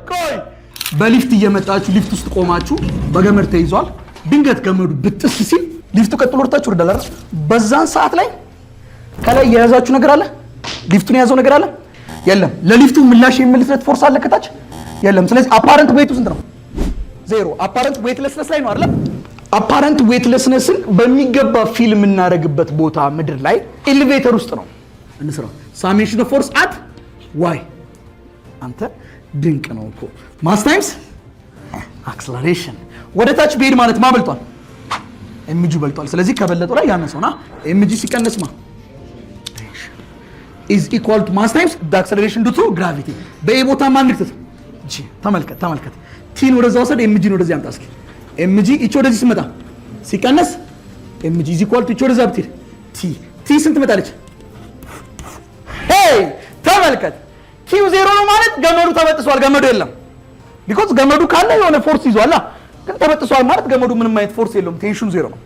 ቆይ በሊፍት እየመጣችሁ ሊፍት ውስጥ ቆማችሁ በገመድ ተይዟል ድንገት ገመዱ ብጥስ ሲል ሊፍቱ ቀጥሎ ወርታችሁ ወርዳል አይደል በዛን ሰዓት ላይ ከላይ የያዛችሁ ነገር አለ ሊፍቱን የያዘው ነገር አለ የለም ለሊፍቱ ምላሽ የሚልለት ፎርስ አለ ከታች የለም ስለዚህ አፓረንት ዌይቱ ስንት ነው ዜሮ አፓረንት ዌይትለስነስ ላይ ነው አይደል አፓረንት ዌይትለስነስን በሚገባ ፊልም እናደርግበት ቦታ ምድር ላይ ኤሌቬተር ውስጥ ነው እንስራ ሳሜሽን ኦፍ ፎርስ አት ዋይ አንተ ድንቅ ነው እኮ ማስ ታይምስ አክሰለሬሽን ወደ ታች ቢሄድ ማለት ማበልጧል ኤምጂ በልጧል ስለዚህ ከበለጠው ላይ ያነሰውና ኤምጂ ሲቀነስ ማ is equal to mass times the acceleration due to gravity በቦታ ማን ልክተት እሺ ተመልከት ቲን ወደዛ ወሰድ ኤምጂን ወደዚህ አምጣ እስኪ ኤምጂ እቺ ወደዚህ ሲመጣ ሲቀነስ ኤምጂ is equal to እቺ ወደዛ ብትሄድ ቲ ስንት መጣለች ሄይ ተመልከት ኪው ዜሮ ነው ማለት ገመዱ ተበጥሷል ገመዱ የለም because ገመዱ ካለ የሆነ ፎርስ ይዟል ግን ተበጥሷል ማለት ገመዱ ምንም አይነት ፎርስ የለውም ቴንሽኑ ዜሮ ነው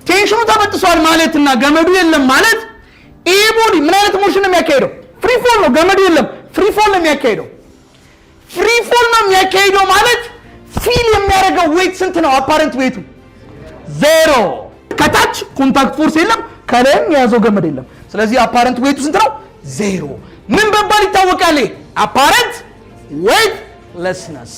ቴንሽኑ ተበጥሷል ማለትና ገመዱ የለም ማለት ይሄ ቦዲ ምን አይነት ሞሽን ነው የሚያካሂደው ፍሪ ፎል ነው ገመዱ የለም ፍሪ ፎል ነው የሚያካሂደው ማለት ፊል የሚያደርገው ዌይት ስንት ነው አፓረንት ዌይቱ ዜሮ ከታች ኮንታክት ፎርስ የለም ከላይም የያዘው ገመድ የለም ስለዚህ አፓረንት ዌይቱ ስንት ነው ዜሮ ምን በባል ይታወቃል አፓረንት ዌይትለስነስ